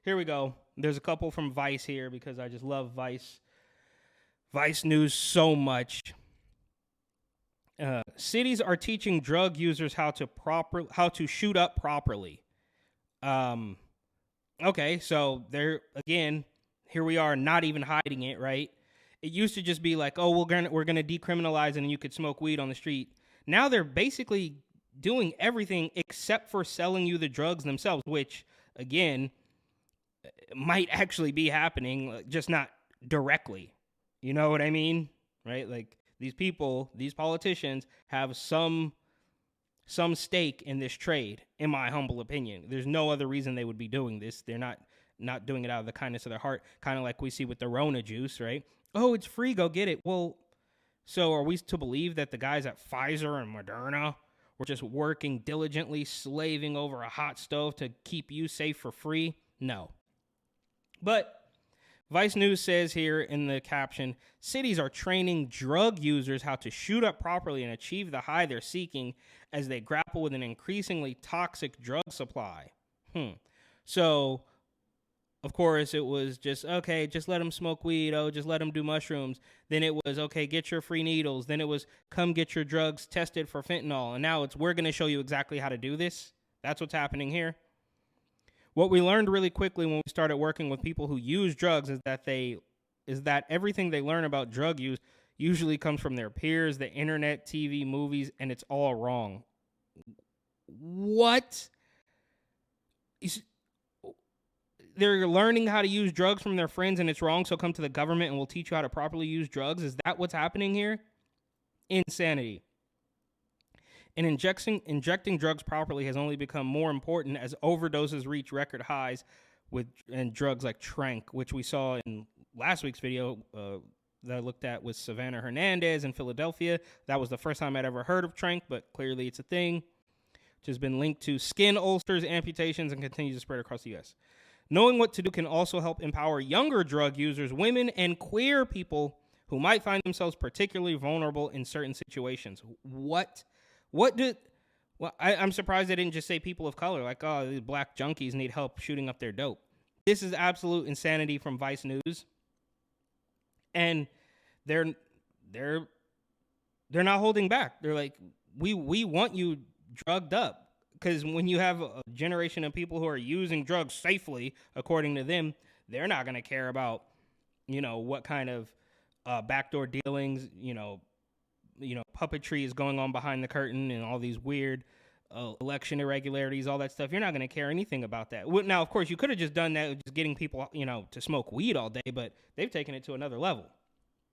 here we go. There's a couple from Vice here because I just love Vice News so much. Cities are teaching drug users how to shoot up properly. Okay, so there again, here we are, not even hiding it, right? It used to just be like, oh, we're gonna decriminalize and you could smoke weed on the street. Now they're basically doing everything except for selling you the drugs themselves, which again might actually be happening, just not directly. You know what I mean? Right? Like these people, these politicians have some stake in this trade, in my humble opinion. There's no other reason they would be doing this. They're not doing it out of the kindness of their heart, kind of like we see with the Rona juice, right? Oh, it's free, go get it. Well, so are we to believe that the guys at Pfizer and Moderna were just working diligently, slaving over a hot stove to keep you safe for free? No. But Vice News says here in the caption, cities are training drug users how to shoot up properly and achieve the high they're seeking as they grapple with an increasingly toxic drug supply. So, of course, it was just, okay, just let them smoke weed. Oh, just let them do mushrooms. Then it was, okay, get your free needles. Then it was, come get your drugs tested for fentanyl. And now it's, we're going to show you exactly how to do this. That's what's happening here. What we learned really quickly when we started working with people who use drugs is that everything they learn about drug use usually comes from their peers, the internet, TV, movies, and it's all wrong. What? They're learning how to use drugs from their friends and it's wrong, so come to the government and we'll teach you how to properly use drugs? Is that what's happening here? Insanity. And injecting drugs properly has only become more important as overdoses reach record highs and drugs like Tranq, which we saw in last week's video that I looked at with Savannah Hernandez in Philadelphia. That was the first time I'd ever heard of Tranq, but clearly it's a thing, which has been linked to skin ulcers, amputations, and continues to spread across the U.S. Knowing what to do can also help empower younger drug users, women, and queer people who might find themselves particularly vulnerable in certain situations. I'm surprised they didn't just say people of color, like, oh, these black junkies need help shooting up their dope. This is absolute insanity from Vice News. And they're not holding back. They're like, we want you drugged up. Because when you have a generation of people who are using drugs safely, according to them, they're not going to care about, what kind of backdoor dealings, puppetry is going on behind the curtain and all these weird election irregularities, all that stuff. You're not going to care anything about that. Now, of course, you could have just done that, just getting people, to smoke weed all day, but they've taken it to another level.